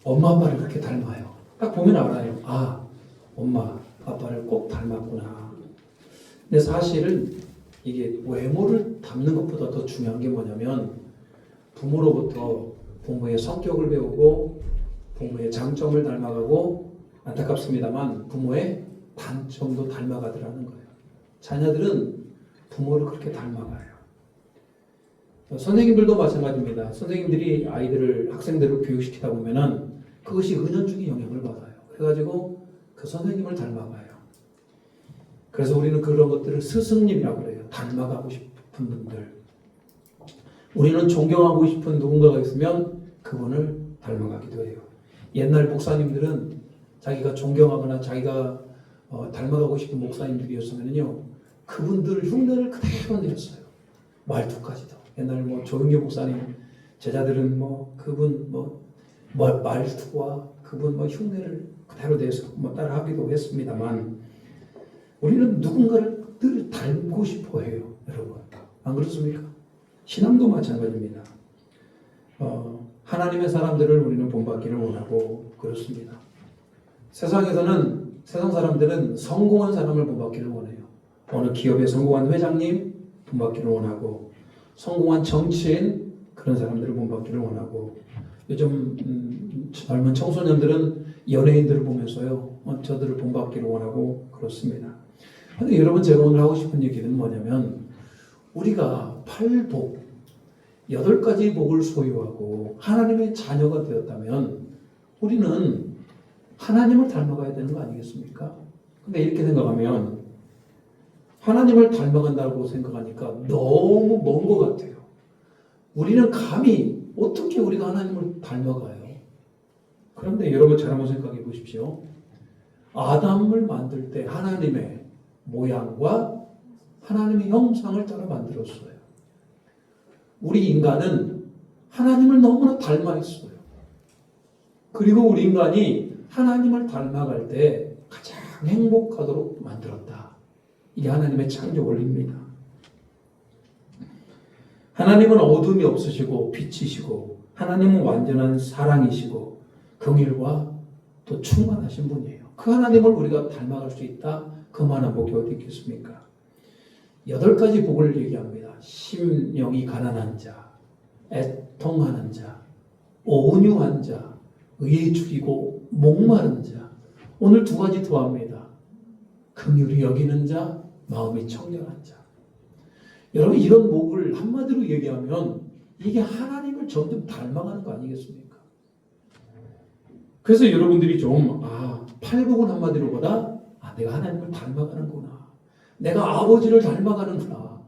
엄마 아빠를 그렇게 닮아요. 딱 보면 알아요. 아, 엄마 아빠를 꼭 닮았구나. 근데 사실은 이게 외모를 닮는 것보다 더 중요한 게 뭐냐면 부모로부터 부모의 성격을 배우고 부모의 장점을 닮아가고 안타깝습니다만 부모의 단점도 닮아가더라는 거예요. 자녀들은 부모를 그렇게 닮아가요. 선생님들도 마찬가지입니다. 선생님들이 아이들을 학생들을 교육시키다 보면은 그것이 은연중에 영향을 받아요. 그래가지고 그 선생님을 닮아가요. 그래서 우리는 그런 것들을 스승님이라고 그래요. 닮아가고 싶은 분들. 우리는 존경하고 싶은 누군가가 있으면 그분을 닮아가기도 해요. 옛날 목사님들은 자기가 존경하거나 자기가 닮아가고 싶은 목사님들이었으면요, 그분들 흉내를 그대로 내렸어요. 말투까지도. 옛날 조용교 목사님 제자들은 그분 말투와 그분 흉내를 그대로 내서 따라하기도 했습니다만 우리는 누군가를 늘 닮고 싶어 해요, 여러분. 안 그렇습니까? 신앙도 마찬가지입니다. 하나님의 사람들을 우리는 본받기를 원하고 그렇습니다. 세상 사람들은 성공한 사람을 본받기를 원해요. 어느 기업의 성공한 회장님 본받기를 원하고 성공한 정치인 그런 사람들을 본받기를 원하고 요즘 젊은 청소년들은 연예인들을 보면서요 저들을 본받기를 원하고 그렇습니다. 그런데 여러분 제가 오늘 하고 싶은 얘기는 뭐냐면 우리가 8복 8가지 복을 소유하고 하나님의 자녀가 되었다면 우리는 하나님을 닮아가야 되는 거 아니겠습니까? 근데 이렇게 생각하면 하나님을 닮아간다고 생각하니까 너무 먼 것 같아요. 우리는 감히 어떻게 우리가 하나님을 닮아가요? 그런데 여러분 잘 한번 생각해 보십시오. 아담을 만들 때 하나님의 모양과 하나님의 형상을 따라 만들었어요. 우리 인간은 하나님을 너무나 닮아 있어요. 그리고 우리 인간이 하나님을 닮아갈 때 가장 행복하도록 만들었다. 이게 하나님의 창조 원리입니다. 하나님은 어둠이 없으시고 빛이시고 하나님은 완전한 사랑이시고 긍휼과 또 충만하신 분이에요. 그 하나님을 우리가 닮아갈 수 있다. 그만한 복이 어디 있겠습니까? 8가지 복을 얘기합니다. 심령이 가난한 자, 애통하는 자, 온유한 자, 의에 죽이고 목마른 자. 오늘 2가지 더합니다. 긍휼히 여기는 자, 마음이 청결한 자. 여러분 이런 복을 한마디로 얘기하면 이게 하나님을 점점 닮아가는 거 아니겠습니까? 그래서 여러분들이 좀 팔복은 한마디로 보다 내가 하나님을 닮아가는구나. 내가 아버지를 닮아가는구나.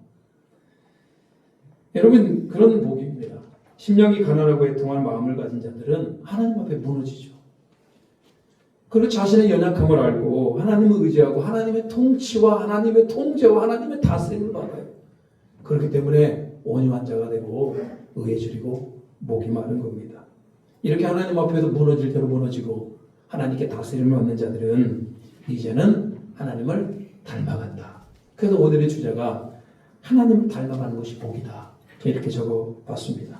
여러분 그런 복입니다. 심령이 가난하고 애통한 마음을 가진 자들은 하나님 앞에 무너지죠. 그리고 자신의 연약함을 알고 하나님을 의지하고 하나님의 통치와 하나님의 통제와 하나님의 다스림을 받아요. 그렇기 때문에 온유한 자가 되고 의에 줄이고 목이 마른 겁니다. 이렇게 하나님 앞에서 무너질 대로 무너지고 하나님께 다스림을 받는 자들은 이제는 하나님을 닮아간다. 그래서 오늘의 주제가 하나님을 닮아가는 것이 복이다. 이렇게 적어봤습니다.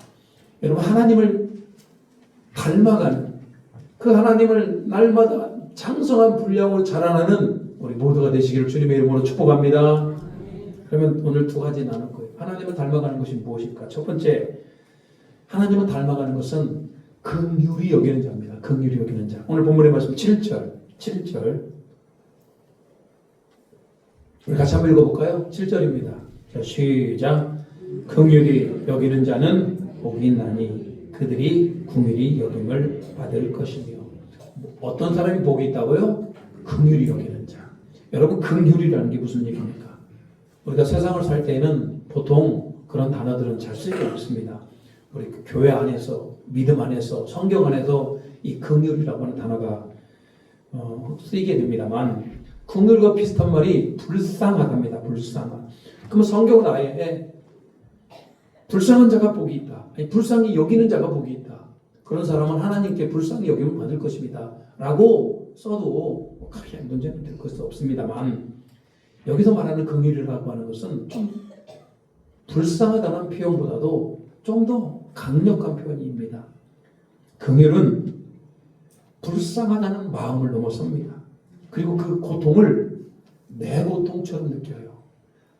여러분 하나님을 닮아가는 그 하나님을 날마다 장성한 분량으로 자라나는 우리 모두가 되시기를 주님의 이름으로 축복합니다. 그러면 오늘 2가지 나눌 거예요. 하나님을 닮아가는 것이 무엇일까? 첫 번째, 하나님을 닮아가는 것은 긍휼히 여기는 자입니다. 긍휼히 여기는 자. 오늘 본문의 말씀 7절. 우리 같이 한번 읽어볼까요? 7절입니다. 자, 시작. 긍휼히 여기는 자는 복이 있나니 그들이 긍휼히 여김을 받을 것이며. 어떤 사람이 복이 있다고요? 긍휼히 여기는 자. 여러분 긍휼이라는 게 무슨 얘기입니까? 우리가 세상을 살 때에는 보통 그런 단어들은 잘 쓰지 않습니다. 우리 교회 안에서, 믿음 안에서, 성경 안에서 이 긍휼이라고 하는 단어가 쓰이게 됩니다만 긍휼과 비슷한 말이 불쌍하답니다. 불쌍한. 그러면 성경은 아예 불쌍한 자가 복이 있다. 아니, 불쌍히 여기는 자가 복이 있다. 그런 사람은 하나님께 불쌍히 여김을 받을 것입니다. 라고 써도 크게 문제는 될 것은 없습니다만 여기서 말하는 긍휼이라고 하는 것은 좀 불쌍하다는 표현보다도 좀 더 강력한 표현입니다. 긍휼은 불쌍하다는 마음을 넘어섭니다. 그리고 그 고통을 내 고통처럼 느껴요.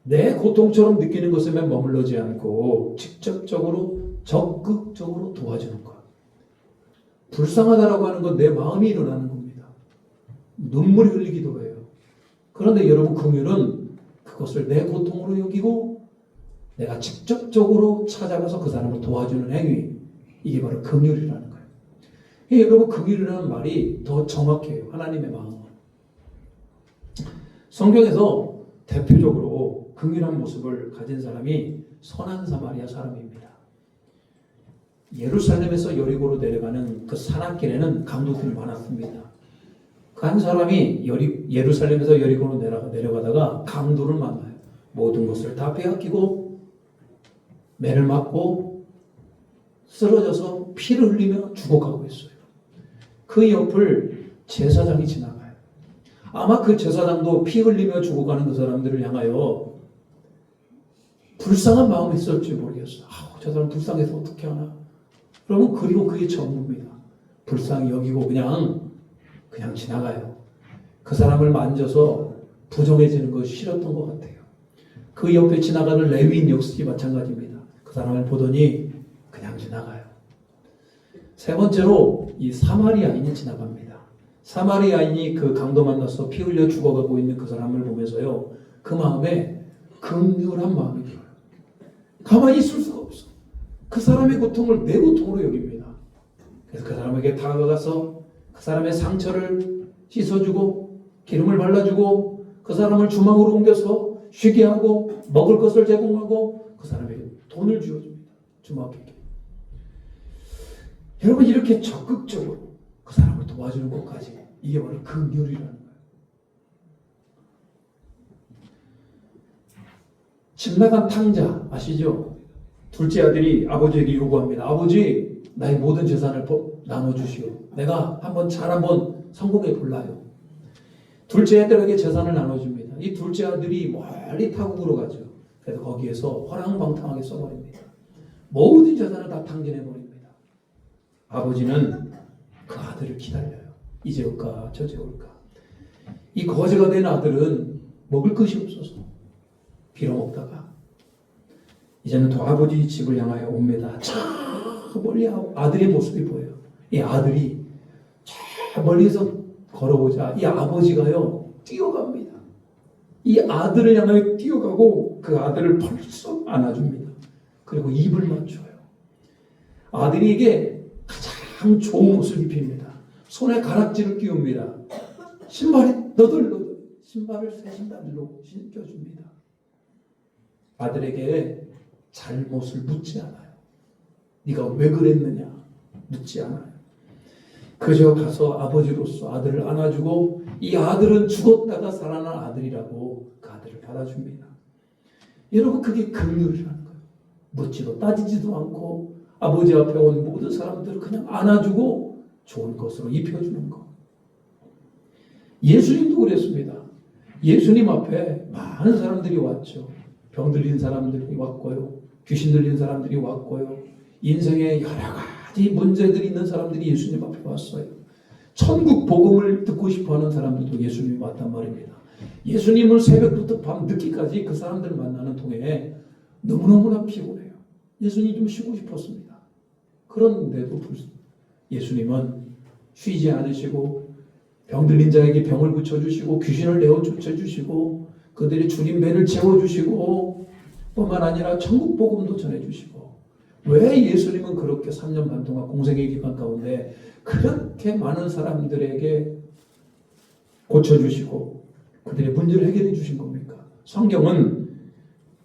내 고통처럼 느끼는 것에 머물러지 않고 직접적으로 적극적으로 도와주는 것. 불쌍하다라고 하는 건 내 마음이 일어나는 겁니다. 눈물이 흘리기도 해요. 그런데 여러분, 긍휼은 그것을 내 고통으로 여기고 내가 직접적으로 찾아가서 그 사람을 도와주는 행위, 이게 바로 긍휼이라는 거예요. 여러분, 긍휼이라는 말이 더 정확해요. 하나님의 마음은. 성경에서 대표적으로 긍휼한 모습을 가진 사람이 선한 사마리아 사람입니다. 예루살렘에서 여리고로 내려가는 그 산악길에는 강도들이 많았습니다. 그 한 사람이 예루살렘에서 여리고로 내려가다가 강도를 만나요. 모든 것을 다 빼앗기고 매를 맞고 쓰러져서 피를 흘리며 죽어가고 있어요. 그 옆을 제사장이 지나가요. 아마 그 제사장도 피 흘리며 죽어가는 그 사람들을 향하여 불쌍한 마음이 있을지 모르겠어요. 저 사람 불쌍해서 어떻게 하나. 그러면 그리고 그게 전부입니다. 불쌍히 여기고 그냥 지나가요. 그 사람을 만져서 부정해지는 것이 싫었던 것 같아요. 그 옆에 지나가는 레위인 역시 마찬가지입니다. 그 사람을 보더니 그냥 지나가요. 세 번째로 이 사마리아인이 지나갑니다. 사마리아인이 그 강도 만나서 피 흘려 죽어가고 있는 그 사람을 보면서요, 그 마음에 긍휼한 마음이 들어요. 가만히 있을 수가 없어. 그 사람의 고통을 내 고통으로 여깁니다. 그래서 그 사람에게 다가가서 그 사람의 상처를 씻어주고 기름을 발라주고 그 사람을 주방으로 옮겨서 쉬게 하고 먹을 것을 제공하고 그 사람에게 돈을 쥐어줍니다. 주막에게. 여러분, 이렇게 적극적으로 그 사람을 도와주는 것까지, 이게 바로 긍휼이라는 거예요. 집 나간 탕자 아시죠? 둘째 아들이 아버지에게 요구합니다. 아버지, 나의 모든 재산을 나눠주시오. 내가 한번 성공해 볼라요. 둘째 아들에게 재산을 나눠줍니다. 이 둘째 아들이 멀리 타국으로 가죠. 그래서 거기에서 허랑방탕하게 써버립니다. 모든 재산을 다 탕진해버립니다. 아버지는 그 아들을 기다려요. 이제 올까 저제 올까. 이 거지가 된 아들은 먹을 것이 없어서 빌어먹다가 이제는 또 아버지 집을 향하여 옵니다. 저 멀리 아들의 모습이 보여요. 이 아들이 저 멀리서 걸어오자 이 아버지가요 뛰어갑니다. 이 아들을 향하여 뛰어가고 그 아들을 펄썩 안아줍니다. 그리고 입을 맞춰요. 아들에게 가장 좋은 옷을 입힙니다. 손에 가락지를 끼웁니다. 신발이 너덜너덜 신발을 새 신발로 신겨줍니다. 아들에게 잘못을 묻지 않아요. 네가 왜 그랬느냐 묻지 않아요. 그저 가서 아버지로서 아들을 안아주고 이 아들은 죽었다가 살아난 아들이라고 그 아들을 받아줍니다. 여러분, 그게 긍휼이라는 거예요. 묻지도 따지지도 않고 아버지 앞에 온 모든 사람들을 그냥 안아주고 좋은 것으로 입혀주는 것. 예수님도 그랬습니다. 예수님 앞에 많은 사람들이 왔죠. 병 들린 사람들이 왔고요. 귀신 들린 사람들이 왔고요. 인생에 여러 가지 문제들이 있는 사람들이 예수님 앞에 왔어요. 천국 복음을 듣고 싶어하는 사람들도 예수님이 왔단 말입니다. 예수님을 새벽부터 밤 늦게까지 그 사람들을 만나는 통에 너무너무나 피곤해요. 예수님 좀 쉬고 싶었습니다. 그런데도 예수님은 쉬지 않으시고 병 들린 자에게 병을 고쳐주시고 귀신을 내어 쫓아주시고 그들의 줄인 배를 채워주시고 뿐만 아니라 천국 복음도 전해주시고. 왜 예수님은 그렇게 3년 반 동안 공생의 기간 가운데 그렇게 많은 사람들에게 고쳐주시고 그들의 문제를 해결해 주신 겁니까? 성경은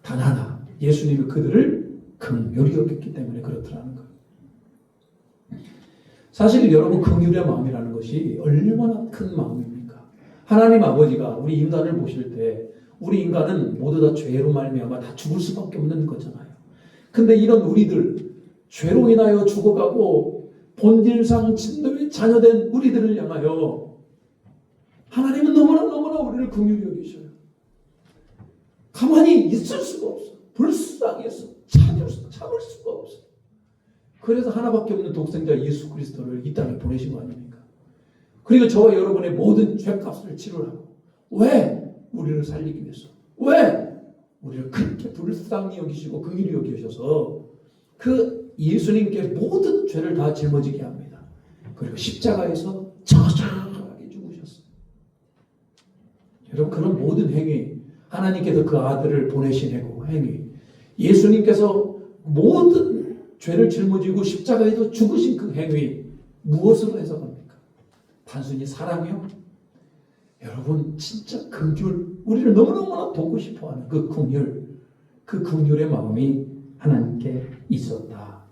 단 하나, 예수님이 그들을 긍휼히 여겼기 때문에 그렇더라는 거예요. 사실 여러분, 긍휼의 마음이라는 것이 얼마나 큰 마음입니까? 하나님 아버지가 우리 인간을 보실 때 우리 인간은 모두 다 죄로 말미암아 다 죽을 수밖에 없는 거잖아요. 근데 이런 우리들, 죄로 인하여 죽어가고 본질상 진노의 자녀된 우리들을 향하여 하나님은 너무나 우리를 긍휼히 여기셔요. 가만히 있을 수가 없어. 불쌍해서 참을 수가 없어. 그래서 하나밖에 없는 독생자 예수 그리스도를 이 땅에 보내신 거 아닙니까? 그리고 저와 여러분의 모든 죄값을 치르라고. 왜? 우리를 살리기 위해서. 왜? 우리를 그렇게 불쌍히 여기시고 긍휼히 여기셔서 그 예수님께 모든 죄를 다 짊어지게 합니다. 그리고 십자가에서 처절하게 죽으셨어요. 여러분, 그런 모든 행위, 하나님께서 그 아들을 보내신 행위, 예수님께서 모든 죄를 짊어지고 십자가에서 죽으신 그 행위, 무엇으로 해석합니까? 단순히 사랑이요? 여러분, 진짜 긍휼, 우리를 너무너무나 돕고 싶어하는 그 긍휼의 마음이 하나님께 있었다.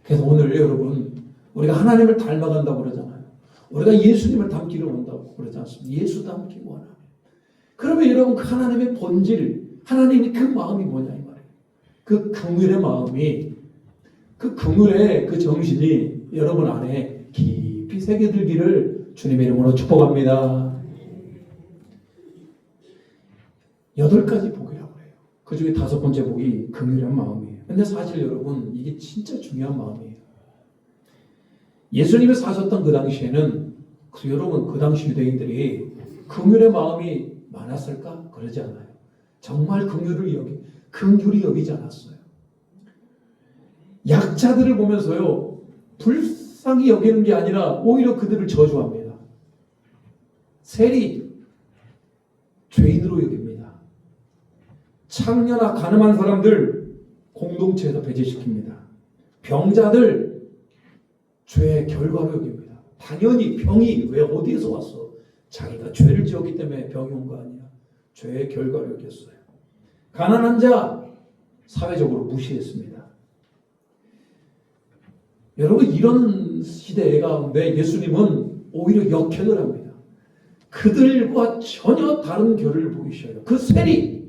그래서 오늘 여러분, 우리가 하나님을 닮아간다고 그러잖아요. 우리가 예수님을 닮기를 원한다고 그러지 않습니까? 예수 닮기 원하면. 그러면 여러분, 그 하나님의 본질, 하나님의 그 마음이 뭐냐 이 말이에요. 그 긍휼의 마음이, 그 긍휼의 그 정신이 여러분 안에 깊이 새겨들기를 주님의 이름으로 축복합니다. 8가지 복이라고 해요. 그 중에 5번째 복이 긍휼한 마음이에요. 근데 사실 여러분, 이게 진짜 중요한 마음이에요. 예수님이 사셨던 그 당시에는 여러분, 그 당시 유대인들이 긍휼의 마음이 많았을까? 그러지 않아요. 정말 긍휼히 여기지 않았어요. 약자들을 보면서요, 불쌍히 여기는 게 아니라 오히려 그들을 저주합니다. 세리, 죄인으로 여깁니다. 창녀나 가늠한 사람들 공동체에서 배제시킵니다. 병자들 죄의 결과로 여깁니다. 당연히 병이 왜 어디에서 왔어? 자기가 죄를 지었기 때문에 병이 온 거 아니야. 죄의 결과로 여겼어요. 가난한 자 사회적으로 무시했습니다. 여러분, 이런 시대 가운데 예수님은 오히려 역행을 합니다. 그들과 전혀 다른 결을 보이셔요. 그 세리,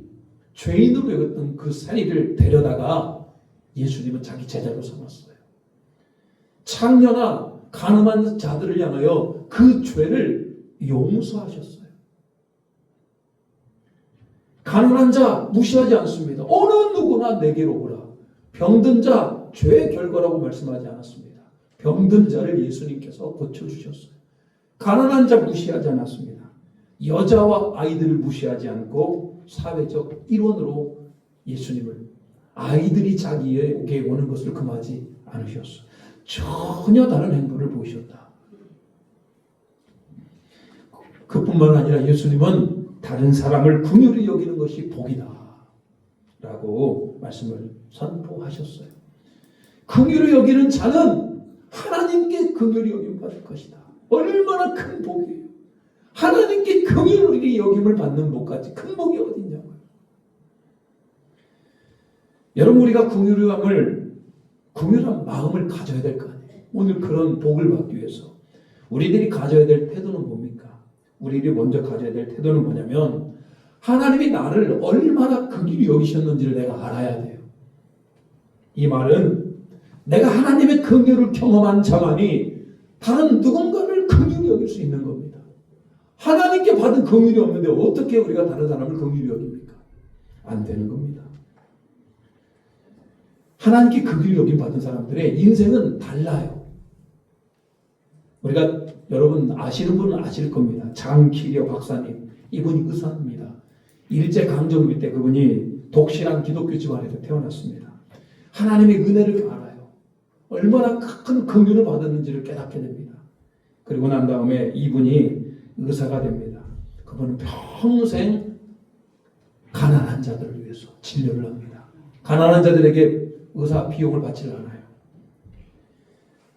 죄인으로 여겼던 그 세리를 데려다가 예수님은 자기 제자로 삼았어요. 창녀나 가늠한 자들을 향하여 그 죄를 용서하셨어요. 가난한 자 무시하지 않습니다. 어느 누구나 내게로 오라. 병든 자 죄의 결과라고 말씀하지 않았습니다. 병든 자를 예수님께서 고쳐주셨어요. 가난한 자 무시하지 않았습니다. 여자와 아이들을 무시하지 않고 사회적 일원으로 예수님을, 아이들이 자기에게 오는 것을 금하지 않으셨어요. 전혀 다른 행보를 보이셨다. 그뿐만 아니라 예수님은 다른 사람을 긍휼히 여기는 것이 복이다 라고 말씀을 선포하셨어요. 긍휼히 여기는 자는 하나님께 긍휼히 여김 받을 것이다. 얼마나 큰 복이에요. 하나님께 긍휼히 여김을 받는 복까지 큰 복이 어딨냐고요. 여러분, 우리가 긍휼한 마음을 가져야 될 거 아니에요. 오늘 그런 복을 받기 위해서 우리들이 가져야 될 태도는 뭡니까? 우리들이 먼저 가져야 될 태도는 뭐냐면, 하나님이 나를 얼마나 긍휼히 여기셨는지를 내가 알아야 돼요. 이 말은 내가 하나님의 긍휼을 경험한 자만이 다른 누군가를 긍휼히 여길 수 있는 겁니다. 하나님께 받은 긍휼이 없는데 어떻게 우리가 다른 사람을 긍휼히 여깁니까? 안 되는 겁니다. 하나님께 긍휼히 여김 받은 사람들의 인생은 달라요. 우리가, 여러분 아시는 분은 아실 겁니다. 장기려 박사님, 이분이 의사입니다. 일제강점기 때 그분이 독실한 기독교 집안에서 태어났습니다. 하나님의 은혜를 알아요. 얼마나 큰 긍휼을 받았는지를 깨닫게 됩니다. 그리고 난 다음에 이분이 의사가 됩니다. 그분은 평생 가난한 자들을 위해서 진료를 합니다. 가난한 자들에게 의사 비용을 받지를 않아요.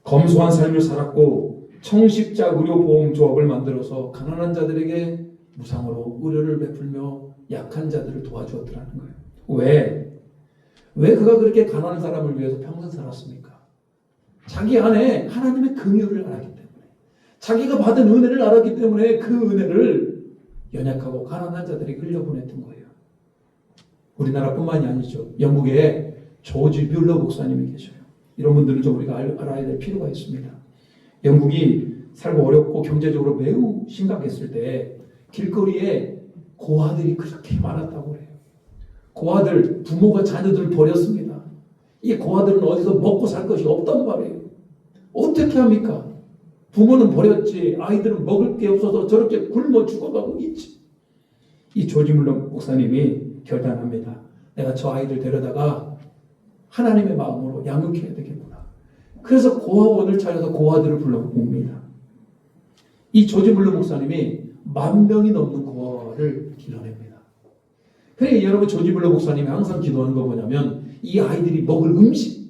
검소한 삶을 살았고 청십자 의료보험조합을 만들어서 가난한 자들에게 무상으로 의료를 베풀며 약한 자들을 도와주었더라는 거예요. 왜 그가 그렇게 가난한 사람을 위해서 평생 살았습니까? 자기 안에 하나님의 긍휼을 알았기 때문에, 자기가 받은 은혜를 알았기 때문에 그 은혜를 연약하고 가난한 자들에게 흘려보냈던 거예요. 우리나라뿐만이 아니죠. 영국에 조지 뮬러 목사님이 계셔요. 이런 분들은 좀 우리가 알아야 될 필요가 있습니다. 영국이 살고 어렵고 경제적으로 매우 심각했을 때 길거리에 고아들이 그렇게 많았다고 해요. 고아들, 부모가 자녀들을 버렸습니다. 이 고아들은 어디서 먹고 살 것이 없단 말이에요. 어떻게 합니까? 부모는 버렸지 아이들은 먹을 게 없어서 저렇게 굶어 죽어가고 있지. 이 조지 물러 목사님이 결단합니다. 내가 저 아이들 데려다가 하나님의 마음으로 양육해야 되겠구나. 그래서 고아원을 차려서 고아들을 불러옵니다. 이 조지 물러 목사님이 10,000명이 넘는 고아를 길러냅니다. 그러니까 여러분 조지 물러 목사님이 항상 기도하는 거 뭐냐면 이 아이들이 먹을 음식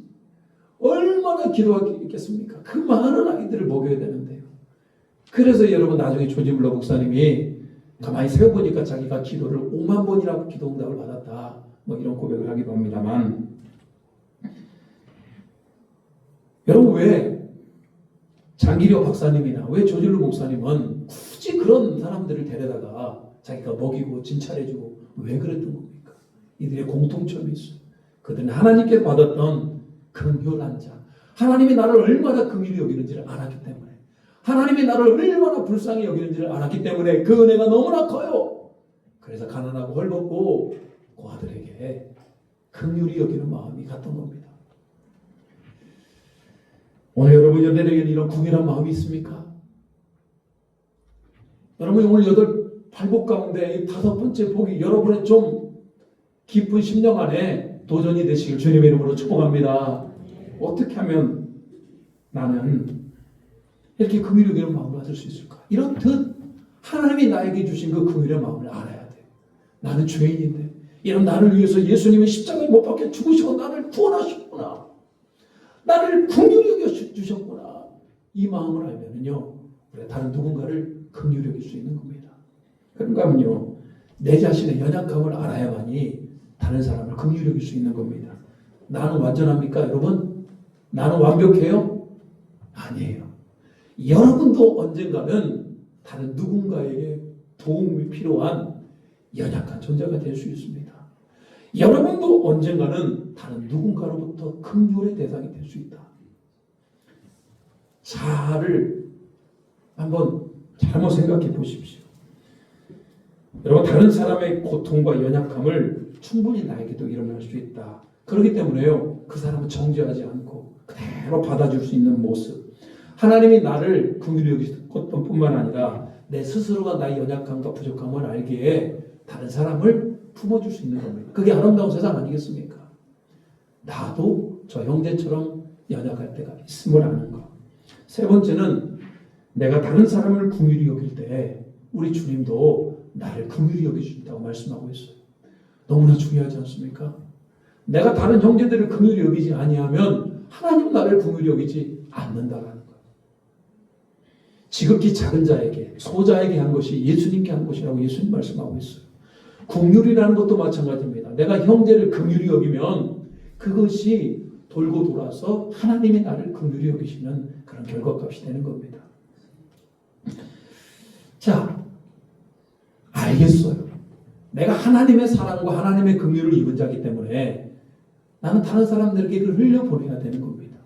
얼마나 기도하겠습니까? 그 많은 아이들을 먹여야 되는데요. 그래서 여러분 나중에 조지 물러 목사님이 가만히 세워보니까 자기가 기도를 5만 번이나 기도응답을 받았다. 뭐 이런 고백을 하기도 합니다만 여러분 왜 장기려 박사님이나 왜 조질루 목사님은 굳이 그런 사람들을 데려다가 자기가 먹이고 진찰해주고 왜 그랬던 겁니까? 이들의 공통점이 있어요. 그들은 하나님께 받았던 긍휼한 자, 하나님이 나를 얼마나 긍휼히 여기는지를 알았기 때문에, 하나님이 나를 얼마나 불쌍히 여기는지를 알았기 때문에 그 은혜가 너무나 커요. 그래서 가난하고 헐벗고 고아들에게 긍휼히 여기는 마음이 갔던 겁니다. 오늘 여러분 여러분에게는 이런 긍휼한 마음이 있습니까? 여러분 오늘 8복 가운데 5번째 복이 여러분의 좀 깊은 심령 안에 도전이 되시길 주님의 이름으로 축복합니다. 어떻게 하면 나는 이렇게 긍휼히 여기는 마음을 가질 수 있을까? 이렇듯 하나님이 나에게 주신 그 긍휼의 마음을 알아야 돼요. 나는 죄인인데 이런 나를 위해서 예수님이 십자가에 못 박혀 죽으시고 나를 구원하셨구나. 나를 긍휼히 여겨주셨구나. 이 마음을 알면요, 우리가 다른 누군가를 긍휼히 여길 수 있는 겁니다. 그런가 하면요, 내 자신의 연약함을 알아야만이 다른 사람을 긍휼히 여길 수 있는 겁니다. 나는 완전합니까, 여러분? 나는 완벽해요? 아니에요. 여러분도 언젠가는 다른 누군가에게 도움이 필요한 연약한 존재가 될 수 있습니다. 여러분도 언젠가는 다른 누군가로부터 긍휼의 대상이 될 수 있다. 자아를 한번 잘못 생각해 보십시오. 여러분 다른 사람의 고통과 연약함을 충분히 나에게도 일어날 수 있다. 그렇기 때문에요, 그 사람은 정죄하지 않고 그대로 받아줄 수 있는 모습, 하나님이 나를 긍휼히 여기셨던 뿐만 아니라 내 스스로가 나의 연약함과 부족함을 알기에 다른 사람을 품어줄 수 있는 겁니다. 그게 아름다운 세상 아니겠습니까? 나도 저 형제처럼 연약할 때가 있음을 아는 것. 세 번째는 내가 다른 사람을 긍휼히 여길 때 우리 주님도 나를 긍휼히 여기신다고 말씀하고 있어요. 너무나 중요하지 않습니까? 내가 다른 형제들을 긍휼히 여기지 아니하면 하나님 나를 긍휼히 여기지 않는다라는 거예요. 지극히 작은 자에게, 소자에게 한 것이 예수님께 한 것이라고 예수님 말씀하고 있어요. 긍휼이라는 것도 마찬가지입니다. 내가 형제를 긍휼히 여기면 그것이 돌고 돌아서 하나님이 나를 긍휼히 여기시는 그런 결과값이 되는 겁니다. 자, 알겠어요. 내가 하나님의 사랑과 하나님의 긍휼을 입은 자이기 때문에 나는 다른 사람들에게 그걸 흘려보내야 되는 겁니다.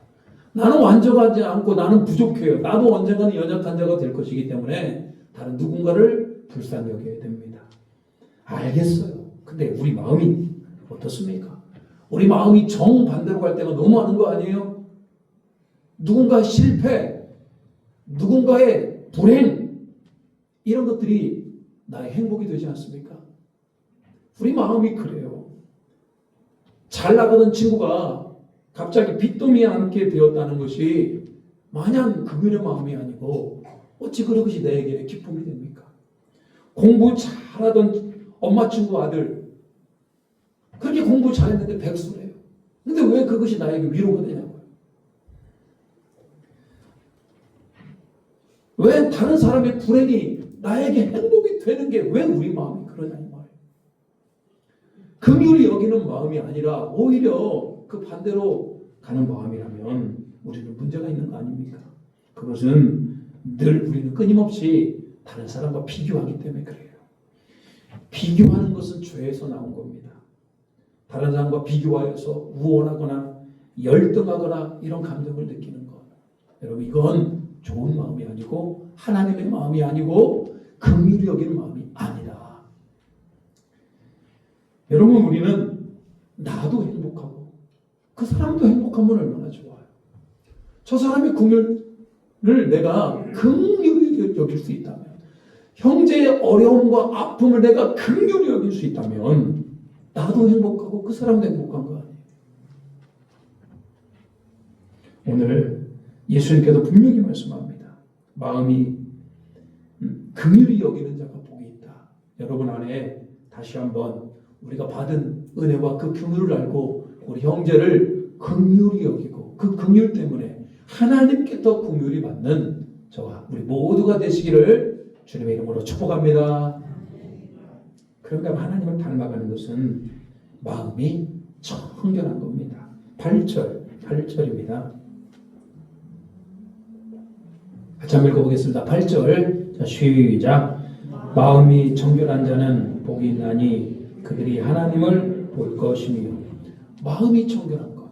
나는 완전하지 않고 나는 부족해요. 나도 언젠가는 연약한 자가 될 것이기 때문에 다른 누군가를 불쌍히 여겨야 됩니다. 알겠어요. 근데 우리 마음이 어떻습니까? 우리 마음이 정반대로 갈 때가 너무 많은 거 아니에요? 누군가의 실패, 누군가의 불행, 이런 것들이 나의 행복이 되지 않습니까? 우리 마음이 그래요. 잘 나가던 친구가 갑자기 빚더미에 앉게 되었다는 것이 마냥 긍휼의 마음이 아니고 어찌 그것이 내게 기쁨이 됩니까? 공부 잘하던 엄마 친구 아들 그렇게 공부 잘했는데 백수래요. 근데 왜 그것이 나에게 위로가 되냐고요. 왜 다른 사람의 불행이 나에게 행복이 되는 게 왜 우리 마음이 그러냐는 말이에요. 긍휼히 여기는 마음이 아니라 오히려 그 반대로 가는 마음이라면 우리는 문제가 있는 거 아닙니까? 그것은 늘 우리는 끊임없이 다른 사람과 비교하기 때문에 그래요. 비교하는 것은 죄에서 나온 겁니다. 다른 사람과 비교하여서 우월하거나 열등하거나 이런 감정을 느끼는 것. 여러분 이건 좋은 마음이 아니고 하나님의 마음이 아니고 긍휼히 여기는 마음이 아니다. 여러분 우리는 나도 행복하고 그 그 사람도 행복하면 얼마나 좋아요. 저 사람의 궁율을 내가 긍휼히 여길 수 있다면, 형제의 어려움과 아픔을 내가 긍휼히 여길 수 있다면 나도 행복하고 그 사람도 행복한 거 아니에요. 오늘 예수님께서 분명히 말씀합니다. 마음이 긍휼히 여기는 자가 복이 있다. 여러분 안에 다시 한번 우리가 받은 은혜와 그 긍휼을 알고 우리 형제를 긍휼히 여기고 그 긍휼 때문에 하나님께 더 긍휼히 받는 저와 우리 모두가 되시기를 주님의 이름으로 축복합니다. 그러니까 하나님을 닮아가는 것은 마음이 청결한 겁니다. 8절입니다. 같이 한번 읽어보겠습니다. 8절. 자, 시작. 마음이 청결한 자는 복이 있나니 그들이 하나님을 볼 것이며. 마음이 청결한 것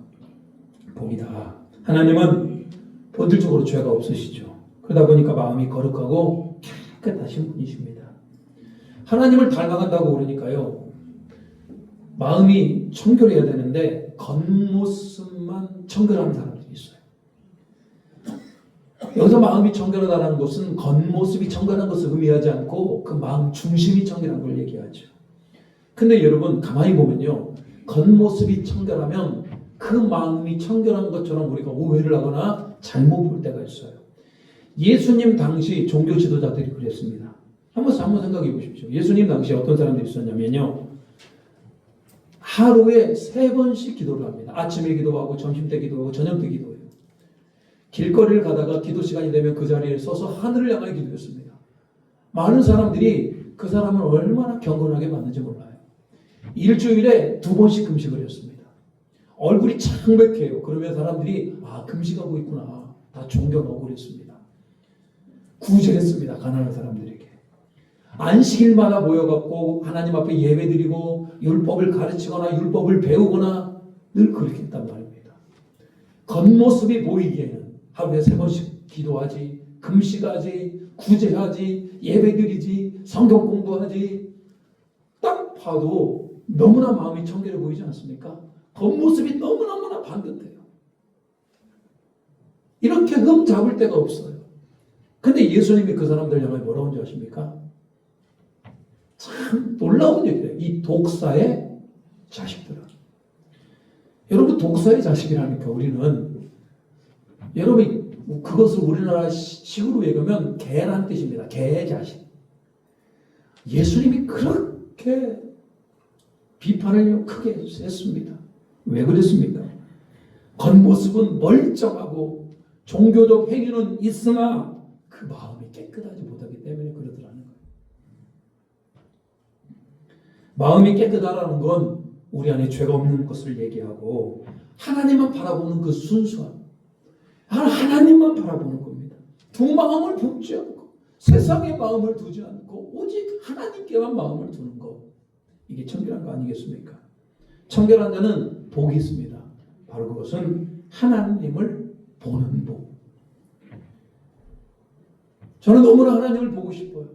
복이다. 하나님은 본질적으로 죄가 없으시죠. 그러다 보니까 마음이 거룩하고 깨끗하신 분이십니다. 하나님을 닮아간다고 그러니까요, 마음이 청결해야 되는데 겉모습만 청결한 사람들이 있어요. 여기서 마음이 청결하다는 것은 겉모습이 청결한 것을 의미하지 않고 그 마음 중심이 청결한 걸 얘기하죠. 근데 여러분 가만히 보면요, 겉모습이 청결하면 그 마음이 청결한 것처럼 우리가 오해를 하거나 잘못 볼 때가 있어요. 예수님 당시 종교 지도자들이 그랬습니다. 한번 생각해 보십시오. 예수님 당시에 어떤 사람들이 있었냐면요, 하루에 3번씩 기도를 합니다. 아침에 기도하고 점심때 기도하고 저녁때 기도해요. 길거리를 가다가 기도 시간이 되면 그 자리에 서서 하늘을 향하여 기도했습니다. 많은 사람들이 그 사람을 얼마나 경건하게 봤는지 몰라요. 일주일에 2번씩 금식을 했습니다. 얼굴이 창백해요. 그러면 사람들이 금식하고 있구나, 다 존경하고 그랬습니다. 구제했습니다. 가난한 사람들에게. 안식일마다 모여갖고 하나님 앞에 예배드리고 율법을 가르치거나 율법을 배우거나 늘 그렇게 했단 말입니다. 겉모습이 보이기에는 하루에 3번씩 기도하지, 금식하지, 구제하지, 예배드리지, 성경 공부하지, 딱 봐도 너무나 마음이 청결해 보이지 않습니까? 겉모습이 너무너무나 반듯해요. 이렇게 흠 잡을 데가 없어요. 근데 예수님이 그 사람들 향해 뭐라고 하는지 아십니까? 참 놀라운 얘기예요. 이 독사의 자식들은. 여러분, 독사의 자식이라니까 우리는, 여러분 그것을 우리나라 식으로 얘기하면 개란 뜻입니다. 개의 자식. 예수님이 그렇게 비판을 크게 했습니다. 왜 그랬습니까? 겉모습은 멀쩡하고 종교적 행위는 있으나 그 마음이 깨끗하지 못하기 때문에 그러더라는 거예요. 마음이 깨끗하다는 건 우리 안에 죄가 없는 것을 얘기하고 하나님만 바라보는 그 순수함, 하나님만 바라보는 겁니다. 두 마음을 품지 않고 세상의 마음을 두지 않고 오직 하나님께만 마음을 두는 것, 이게 청결한 거 아니겠습니까? 청결한 자는 복이 있습니다. 바로 그것은 하나님을 보는 복. 저는 너무나 하나님을 보고 싶어요.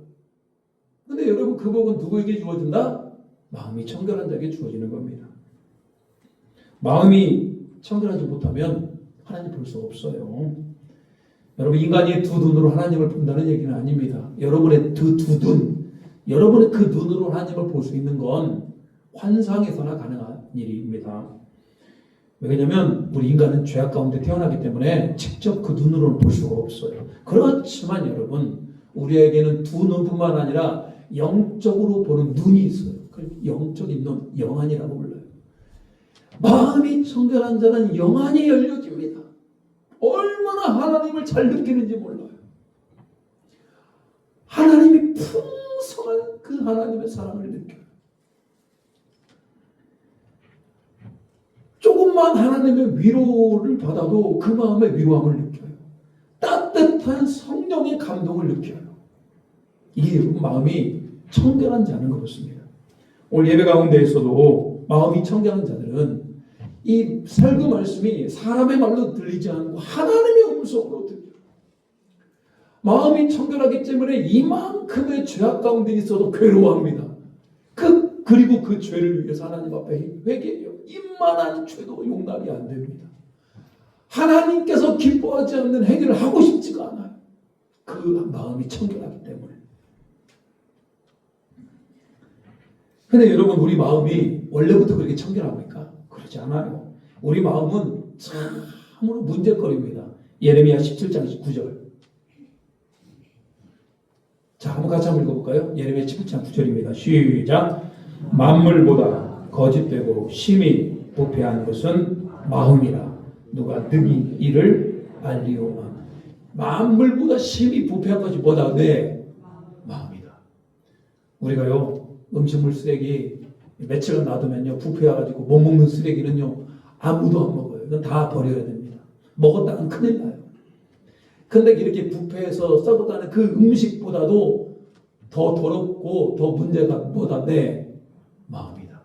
근데 여러분, 그 복은 누구에게 주어진다? 마음이 청결한 자에게 주어지는 겁니다. 마음이 청결하지 못하면 하나님 볼 수 없어요. 여러분, 인간이 두 눈으로 하나님을 본다는 얘기는 아닙니다. 여러분의 두 눈, 여러분의 그 눈으로 하나님을 볼 수 있는 건 환상에서나 가능한 일입니다. 왜냐하면 우리 인간은 죄악 가운데 태어나기 때문에 직접 그 눈으로는 볼 수가 없어요. 그렇지만 여러분, 우리에게는 두 눈뿐만 아니라 영적으로 보는 눈이 있어요. 영적인 눈, 영안이라고 불러요. 마음이 청결한 자는 영안이 열려집니다. 얼마나 하나님을 잘 느끼는지 몰라요. 하나님이 풍성한 그 하나님의 사랑을 느껴요. 조금만 하나님의 위로를 받아도 그 마음의 위로함을 느껴요. 따뜻한 성령의 감동을 느껴요. 이게 마음이 청결한 자는 그렇습니다. 오늘 예배 가운데에서도 마음이 청결한 자들은 이 설교 말씀이 사람의 말로 들리지 않고 하나님의 음성으로 들려요. 마음이 청결하기 때문에 이만큼의 죄악 가운데 있어도 괴로워합니다. 그리고 그 죄를 위해서 하나님 앞에 회개해요. 웬만한 죄도 용납이 안 됩니다. 하나님께서 기뻐하지 않는 행위를 하고 싶지가 않아요. 그 마음이 청결하기 때문에. 근데 여러분, 우리 마음이 원래부터 그렇게 청결합니까? 그렇지 않아요. 우리 마음은 참으로 문제거리입니다. 예레미야 17장 9절. 자, 한번 같이 한번 읽어볼까요? 예레미야 17장 9절입니다. 시작. 만물보다 거짓되고 심히 부패한 것은 마음이라 누가 능히 이를 알리오나. 만물보다 심히 부패한 것이 뭐다? 내 마음이다. 우리가요, 음식물 쓰레기 며칠간 놔두면요 부패해가지고 못 먹는 쓰레기는요 아무도 안 먹어요. 이건 다 버려야 됩니다. 먹었다간 큰일 나요. 근데 이렇게 부패해서 썩어가는 그 음식보다도 더 더럽고 더 문제가 뭐다? 내 마음이다.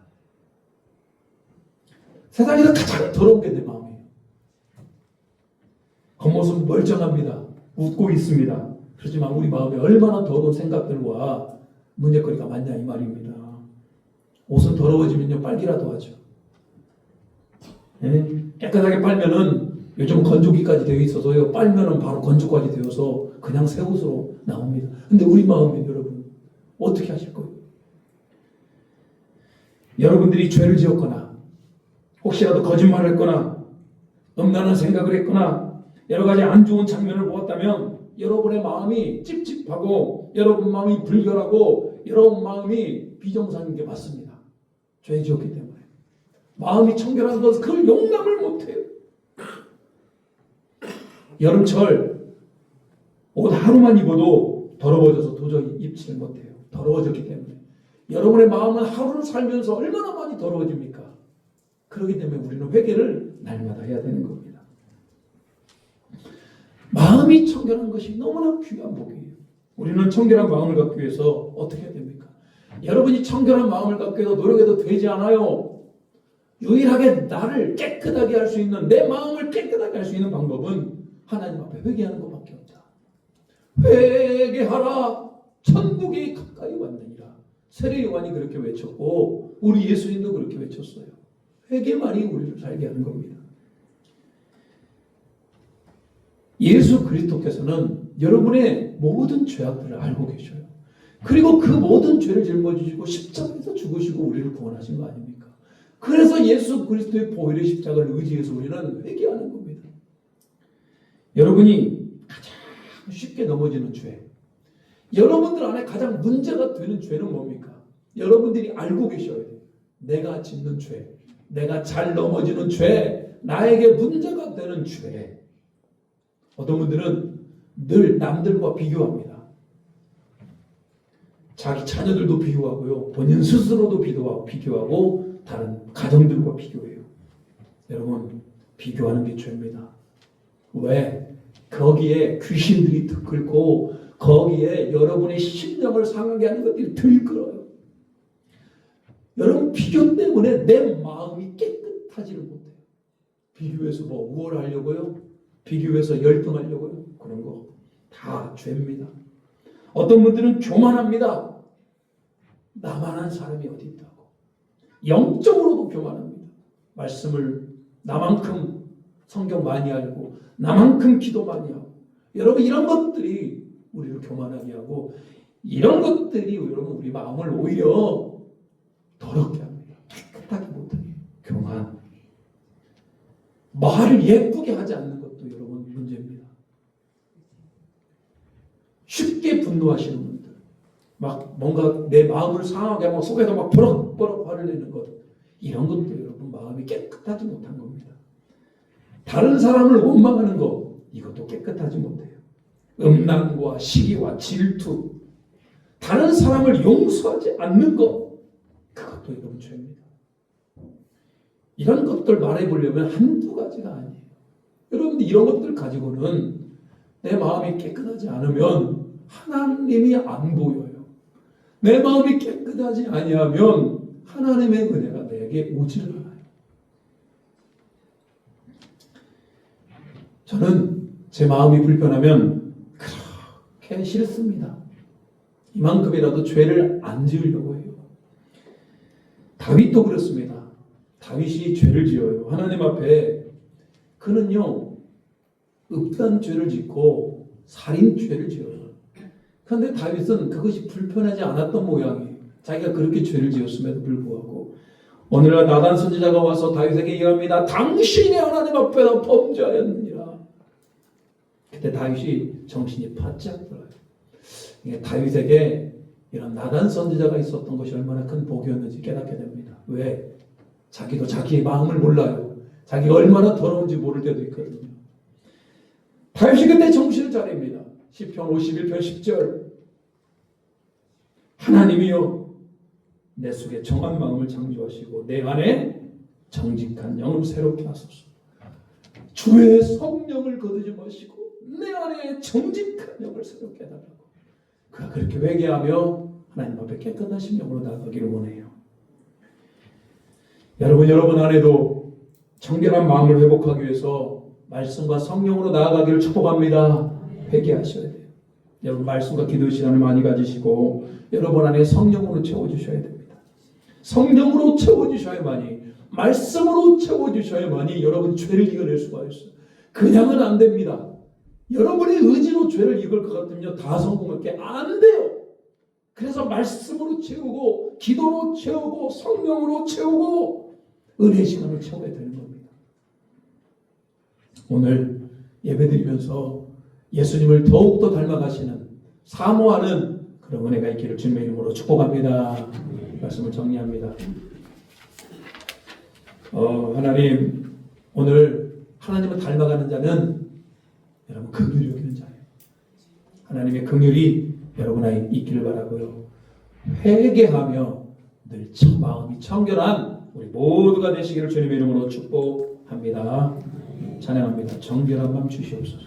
세상에서 가장 더러운 게 내 마음이에요. 겉모습은 멀쩡합니다. 웃고 있습니다. 그렇지만 우리 마음에 얼마나 더러운 생각들과 문제거리가 많냐 이 말입니다. 옷은 더러워지면요 빨기라도 하죠. 예? 깨끗하게 빨면은 요즘 건조기까지 되어 있어서요 빨면은 바로 건조까지 되어서 그냥 새 옷으로 나옵니다. 근데 우리 마음이 여러분 어떻게 하실 거예요? 여러분들이 죄를 지었거나 혹시라도 거짓말을 했거나 음란한 생각을 했거나 여러 가지 안 좋은 장면을 보았다면 여러분의 마음이 찝찝하고 여러분 마음이 불결하고 여러분 마음이 비정상인 게 맞습니다. 죄 지었기 때문에. 마음이 청결한 것은 그걸 용납을 못해요. 여름철 옷 하루만 입어도 더러워져서 도저히 입지를 못해요. 더러워졌기 때문에. 여러분의 마음은 하루를 살면서 얼마나 많이 더러워집니까? 그렇기 때문에 우리는 회개를 날마다 해야 되는 겁니다. 마음이 청결한 것이 너무나 귀한 복이에요. 우리는 청결한 마음을 갖기 위해서 어떻게 해야 됩니까? 여러분이 청결한 마음을 갖기 위해서 노력해도 되지 않아요. 유일하게 나를 깨끗하게 할 수 있는, 내 마음을 깨끗하게 할 수 있는 방법은 하나님 앞에 회개하는 것밖에 없다. 회개하라, 천국이 가까이 왔느니라. 세례 요한이 그렇게 외쳤고 우리 예수님도 그렇게 외쳤어요. 회개만이 우리를 살게 하는 겁니다. 예수 그리스도께서는 여러분의 모든 죄악들을 알고 계셔요. 그리고 그 모든 죄를 짊어지시고 십자가에서 죽으시고 우리를 구원하신 거 아닙니까? 그래서 예수 그리스도의 보혈의 십자가를 의지해서 우리는 회개하는 겁니다. 여러분이 가장 쉽게 넘어지는 죄, 여러분들 안에 가장 문제가 되는 죄는 뭡니까? 여러분들이 알고 계셔야 돼요. 내가 짓는 죄, 내가 잘 넘어지는 죄, 나에게 문제가 되는 죄. 어떤 분들은 늘 남들과 비교합니다. 자기 자녀들도 비교하고요. 본인 스스로도 비교하고 다른 가정들과 비교해요. 여러분, 비교하는 게 죄입니다. 왜? 거기에 귀신들이 들끓고 거기에 여러분의 심령을 상하게 하는 것들이 들끓어요. 여러분, 비교 때문에 내 마음이 깨끗하지를 못해요. 비교해서 뭐 우월하려고요? 비교해서 열등하려고요? 그런 거 다 죄입니다. 어떤 분들은 교만합니다. 나만한 사람이 어디 있다고. 영적으로도 교만합니다. 말씀을 나만큼 성경 많이 알고 나만큼 기도 많이 하고. 여러분, 이런 것들이 우리를 교만하게 하고 이런 것들이 여러분 우리 마음을 오히려 더럽게 합니다. 깨끗하게 못하게. 교만. 말을 예쁘게 하지 않는 것도 여러분 문제입니다. 쉽게 분노하시는 분들, 막 뭔가 내 마음을 상하게 하고 속에서 막 버럭버럭 화를 내는 것, 이런 것도 여러분 마음이 깨끗하지 못한 겁니다. 다른 사람을 원망하는 것, 이것도 깨끗하지 못해요. 음란과 시기와 질투, 다른 사람을 용서하지 않는 것, 그것도 여러분 죄입니다. 이런 것들 말해보려면 한두 가지가 아니에요. 여러분들 이런 것들 가지고는 내 마음이 깨끗하지 않으면 하나님이 안 보여요. 내 마음이 깨끗하지 아니하면 하나님의 은혜가 내게 오지를 않아요. 저는 제 마음이 불편하면 그렇게 싫습니다. 이만큼이라도 죄를 안 지으려고 해요. 다윗도 그렇습니다. 다윗이 죄를 지어요. 하나님 앞에. 그는요 읍단 죄를 짓고 살인 죄를 지어요. 그런데 다윗은 그것이 불편하지 않았던 모양이에요. 자기가 그렇게 죄를 지었음에도 불구하고 오늘날 나단 선지자가 와서 다윗에게 얘기합니다. 당신이 하나님 앞에서 범죄하였느니라. 그때 다윗이 정신이 바짝 들어요. 다윗에게 이런 나단 선지자가 있었던 것이 얼마나 큰 복이었는지 깨닫게 됩니다. 왜? 자기도 자기의 마음을 몰라요. 자기가 얼마나 더러운지 모를 때도 있거든요. 다윗이 그때 정신을 차립니다. 시편 51편 10절 하나님이여 내 속에 정한 마음을 창조하시고 내 안에 정직한 영을 새롭게 하소서. 주의 성령을 거두지 마시고 내 안에 정직한 영을 새롭게 해달라고. 그가 그렇게 회개하며 하나님 앞에 깨끗한 심령으로 나아가기를 원해요. 여러분 안에도 정결한 마음을 회복하기 위해서 말씀과 성령으로 나아가기를 축복합니다. 회개하셔야 돼요. 여러분 말씀과 기도 시간을 많이 가지시고 여러분 안에 성령으로 채워주셔야 됩니다. 성령으로 채워주셔야만이, 말씀으로 채워주셔야만이 여러분 죄를 이겨낼 수가 있어요. 그냥은 안 됩니다. 여러분의 의지로 죄를 이길 것 같으면 다 성공할 게 안 돼요. 그래서 말씀으로 채우고 기도로 채우고 성령으로 채우고 은혜 시간을 채워야 되는 겁니다. 오늘 예배드리면서 예수님을 더욱더 닮아가시는 사모하는 그런 은혜가 있기를 주님의 이름으로 축복합니다. 말씀을 정리합니다. 하나님 오늘 하나님을 닮아가는 자는 여러분 긍휼히 여기는 자예요. 하나님의 긍휼이 여러분 안에 있기를 바라고요. 회개하며 늘 마음이 청결한 우리 모두가 되시기를 주님의 이름으로 축복합니다. 찬양합니다. 정결한 마음 주시옵소서.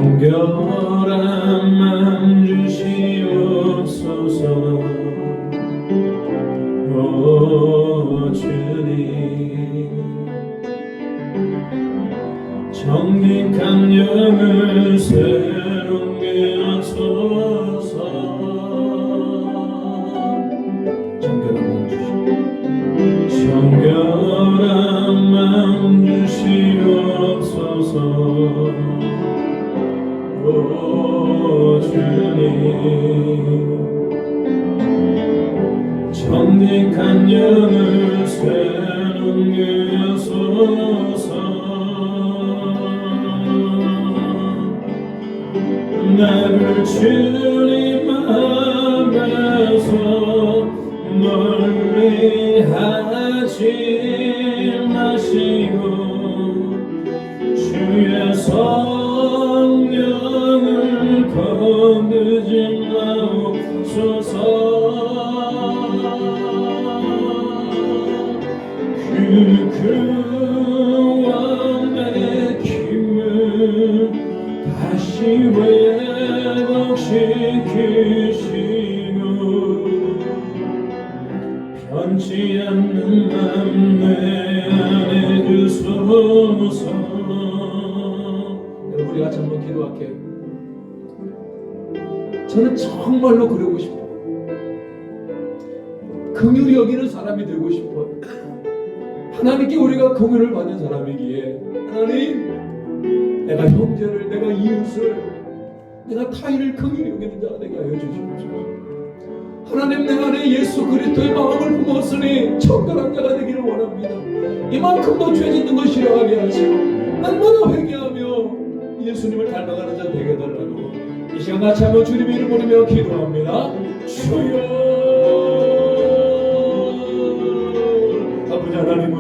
정결한 마음 주시옵소서. 오 주님 정직한 영을 새롭게 하소서. 정결한 마음 주시옵소서. 정결한 마음 주시옵소서. 오 주님 정직한 영을 새롭게 하소서. 나를 주님 앞에서 멀리 하지 마시고 주의 성령을 거두지 마옵소서. 그 구원의 힘을 다시 회복시키시고 변치 않는 맘 내 안에 주소서. 여러분 우리 같이 한번 기도할게요. 저는 정말로 그러고 싶어요. 긍휼히 여기는 사람이 되고 싶어요. 하나님께 우리가 긍휼을 받는 사람이기에 하나님 내가 형제를, 내가 이웃을, 내가 타인을 긍휼히 여기는 자가 되게 하여 주시옵소서. 하나님 내 안에 예수 그리스도의 마음을 품었으니 정결한 자가 되기를 원합니다. 이만큼 더 죄 짓는 것 싫어하게 하시고 날마다 회개하며 예수님을 닮아가는 자 되게 해달라고 이 시간 같이 한번 주님의 이름 부르며 기도합니다. 주여 아버지 하나님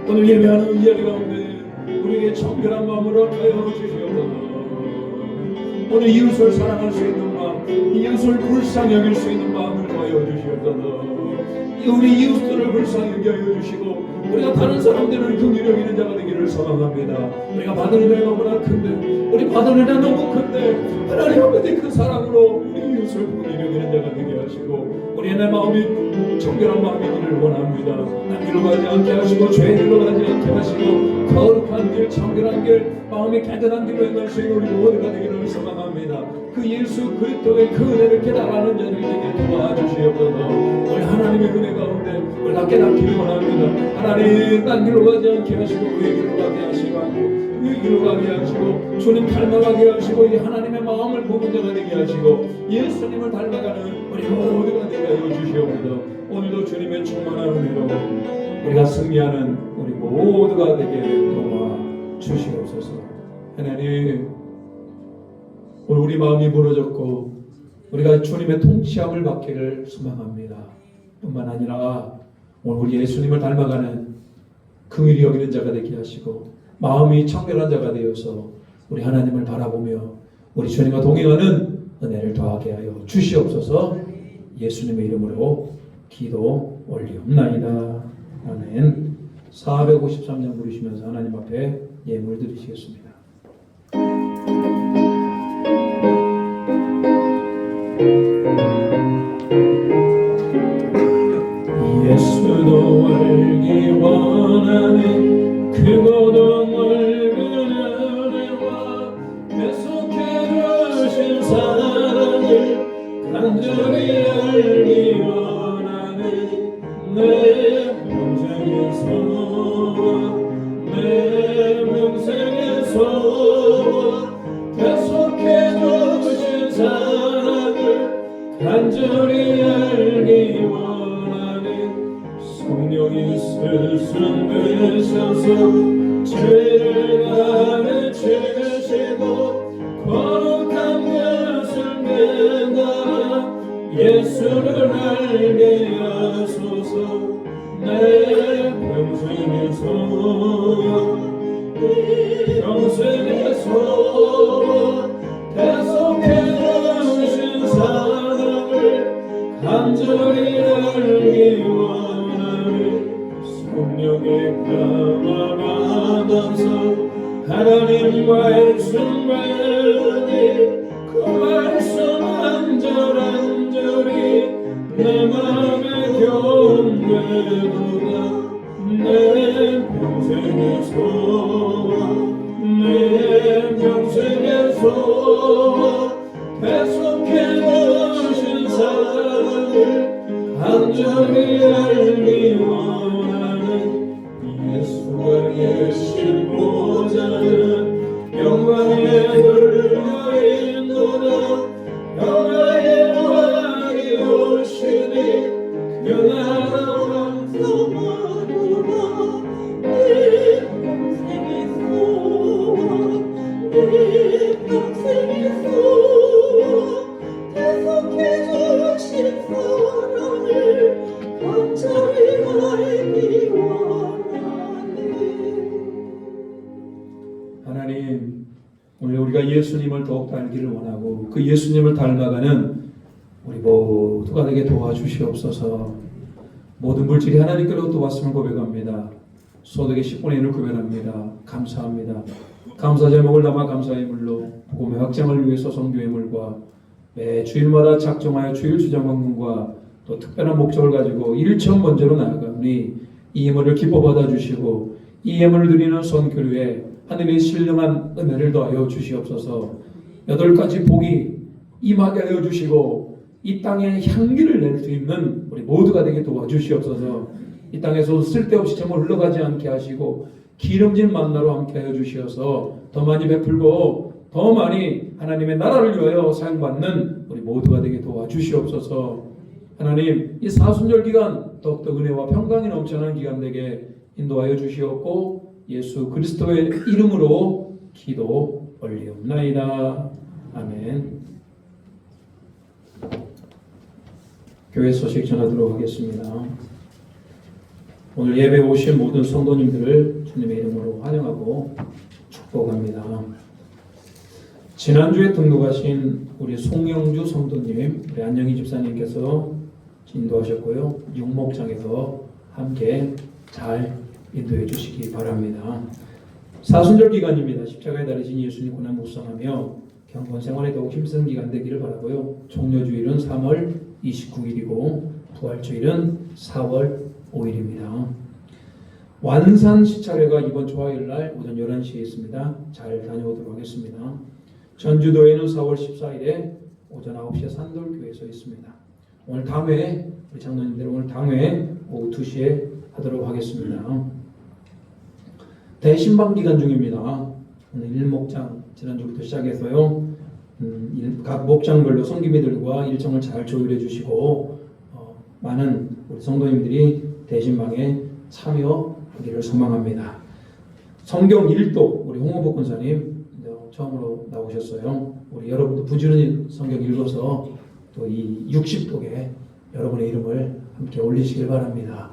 오늘 예배하는 이 예배 가운데 우리에게 정결한 마음으로 하여 주시옵소서. 오늘 이웃을 사랑할 수 있는 마음, 이웃을 불쌍히 여길 수 있는 마음을 더하여 주시옵소서. 우리 이웃들을 불쌍히 여겨 주시고 우리가 다른 사람들을 긍휼히 여기는 자가 되기를 소망합니다. 우리가 받은 은혜가 너무나 큰데, 우리 받은 은혜가 너무 큰데 하나님 아버지 그 사랑으로 우리 슬픔을 이겨내는 자가 되게 하시고 우리의 내 마음이 정결한 마음이기를 원합니다. 딴 길로 가지 않게 하시고 죄의 길로 가지 않게 하시고 거룩한 길, 정결한 길, 마음이 깨끗한 길로 행할 수 있는 우리 모두가 되기를 소망합니다. 그 예수 그리스도의 그 은혜를 깨달아는 자들이 되게 도와주시옵소서. 오늘 하나님의 은혜 가운데 우리 다 깨닫기를 원합니다. 하나님 딴 길로 가지 않게 하시고 의의 길로 가게 하시고 의의 길로 가게 하시고 주님 닮아가게 하시고 이 하나님의 마음을 보는 자가 되게 하시고 예수님을 닮아가는 우리 모두가 되게 하여 주시옵소서. 오늘도 주님의 충만한 은혜로 우리가 승리하는 우리 모두가 되게 도와주시옵소서. 하나님 오늘 우리 마음이 무너졌고 우리가 주님의 통치함을 받기를 소망합니다. 뿐만 아니라 오늘 우리 예수님을 닮아가는 긍휼히 여기는 자가 되게 하시고 마음이 청결한 자가 되어서 우리 하나님을 바라보며 우리 주님과 동행하는 은혜를 더하게 하여 주시옵소서. 예수님의 이름으로 기도 올리옵나이다. 아멘. 453장 부르시면서 하나님 앞에 예물 드리시겠습니다. 예수도 알기 원하는 그 모든 넓은 은혜와 계속해 주신 사랑을 간절히 알기 원하는 내 평생의 소원 내 평생의 소원 계속해 주신 사랑을 간절히 알기 원하는 성령이 스승되셔서 죄를 가르치시고 거룩한 것을 깨달아 예수를 알게 하소서. 내 평생의 소원 평생의 소원 계속해 주신 사랑을 간절히 알기 원하는 성령의 감화 받아서 하나님과의 순간이 그 말씀 한절한절이 내 맘에 견뎌도다. 내 평생의 소원 내 평생의 소원 계속해 주신 사랑을 간절히 알기 원하는 예수가 계신 보좌는 영광의 불러인도다. 영광의 왕이 오시니 그 나라 완성하노라. 내 평생의 소원 내 평생의 소원 계속해 주신 사랑을 간절히 알기 원하네. 하나님 오늘 우리가 예수님을 더욱더 알기를 원하고 그 예수님을 닮아가는 우리 모두가 되게 도와주시옵소서. 모든 물질이 하나님께로부터 왔음을 고백합니다. 소득의 10분의 1을 구별합니다. 감사합니다. 감사 제목을 담아 감사의 물로 복음의 확장을 위해서 성교의 물과 매 주일마다 작정하여 주일 주장방문과 또 특별한 목적을 가지고 일천 번제로 나아가니 이 예물을 기뻐 받아주시고 이 예물을 드리는 선교류에 하늘의 신령한 은혜를 더하여 주시옵소서. 8가지 복이 임하게 하여 주시고 이 땅에 향기를 낼 수 있는 우리 모두가 되게 도와주시옵소서. 이 땅에서 쓸데없이 정말 흘러가지 않게 하시고 기름진 만나로 함께 하여 주시어서 더 많이 베풀고 더 많이 하나님의 나라를 위하여 사용받는 우리 모두가 되게 도와주시옵소서. 하나님 이 사순절 기간 더욱더 은혜와 평강이 넘쳐나는 기간 되게 인도하여 주시옵고 예수 그리스도의 이름으로 기도 올리옵나이다. 아멘. 교회 소식 전하도록 하겠습니다. 오늘 예배 오신 모든 성도님들을 주님의 이름으로 환영하고 축복합니다. 지난주에 등록하신 우리 송영주 성도님, 우리 안영희 집사님께서 인도하셨고요. 육목장에서 함께 잘 인도해 주시기 바랍니다. 사순절 기간입니다. 십자가에 달리신 예수님 고난 묵상하며 경건 생활에 더욱 힘쓰는 기간 되기를 바라고요. 종료주일은 3월 29일이고 부활주일은 4월 5일입니다. 완산 시차례가 이번 주 화요일날 오전 11시에 있습니다. 잘 다녀오도록 하겠습니다. 전주도에는 4월 14일에 오전 9시에 산돌교회에서 있습니다. 오늘 당회, 우리 장로님들 오늘 당회 오후 2시에 하도록 하겠습니다. 대신방 기간 중입니다. 오늘 일목장 지난주부터 시작해서요. 각 목장별로 성기미들과 일정을 잘 조율해 주시고 많은 우리 성도님들이 대신방에 참여하기를 소망합니다. 성경 1독 우리 홍호복 권사님 처음으로 나오셨어요. 우리 여러분도 부지런히 성경 읽어서 또 이 60독에 여러분의 이름을 함께 올리시길 바랍니다.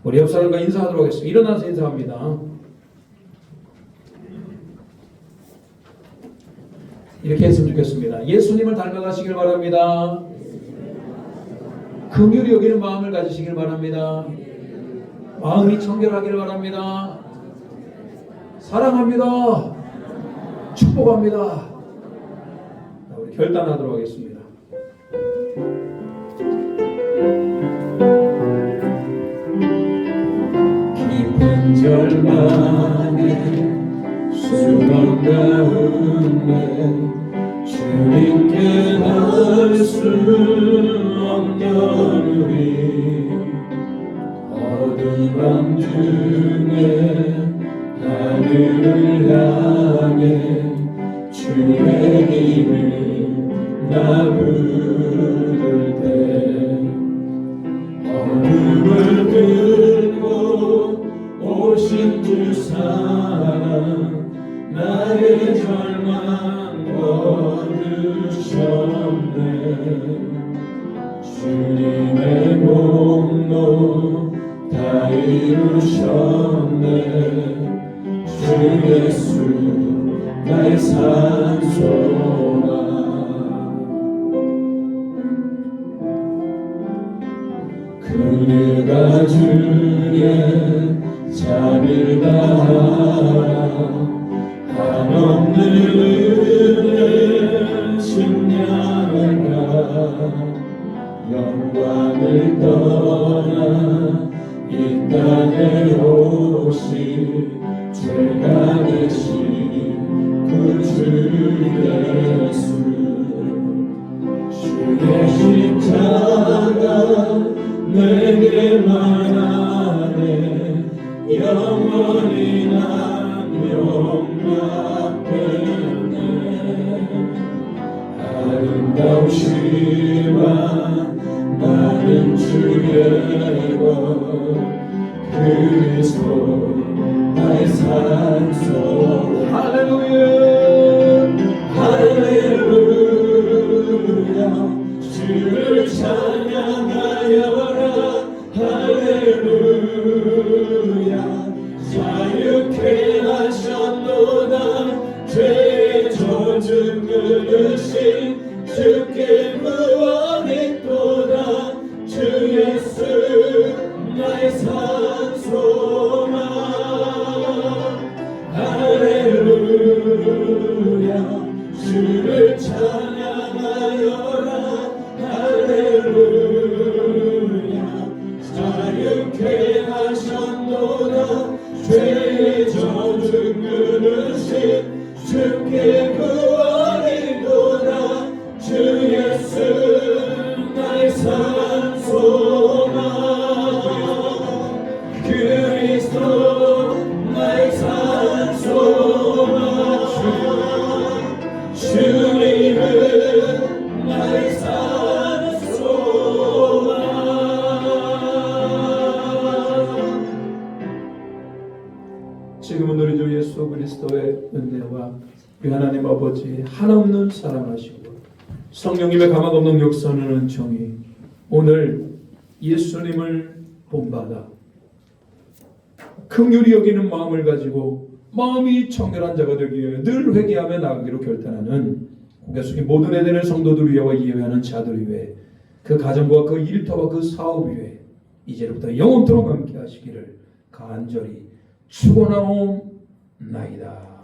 우리 옆 사람과 인사하도록 하겠습니다. 일어나서 인사합니다. 이렇게 했으면 좋겠습니다. 예수님을 닮아가시길 바랍니다. 긍휼히 여기는 마음을 가지시길 바랍니다. 마음이 청결하기를 바랍니다. 사랑합니다. 축복합니다. 우리 결단하도록 하겠습니다. 깊은 절망에 수건 가운데 주님께 닿을 수 없는 우리 어두운 밤 중에 하늘을 향해 주의 이름 나 부를 때 어둠을 뚫고 오신 주 사랑 나의 절망 거두셨네. 주님의 공로 다 이루셨네. 주 예수 나의 산소만 그가 주의 자비를 다하라 한없는 은혜 측량할까 영광을 떠나 이 땅에 오시 죄가 되신 구주 예수 주의 십자가 내게 말하네 영원히 난 용납했네. 아름다우시와 나는 주의 것 그리스도 나의 산소 할렐루야 할렐루야 주를 찬양하여라 할렐루야 자유케 하셨도다 죄의 젖은 그릇이 주께 구원했도다 주 예수 나의 산소만 할렐루야 주를 찬양하여라 할렐루야 자유케 하셨도다 죄의 젖은 그릇이 주께 구원이도다 주 예수 나의 산소만 그리스도 나의 산소만 주님은 나의 산소만 지금은 우리 주 예수 그리스도의 은혜와 우리 하나님 아버지 한없는 사랑하시고 성령님의 감화감동 역사하는 은총이 오늘 예수님을 본받아 긍휼히 여기는 마음을 가지고 마음이 청결한 자가 되기 위해 늘 회개하며 나가기로 결단하는 고개 숙인 모든 에덴의 성도들 위에와 예배하는 자들 위해 그 가정과 그 일터와 그 사업 위에 이제부터 영원토록 함께 하시기를 간절히 축원하옵나이다.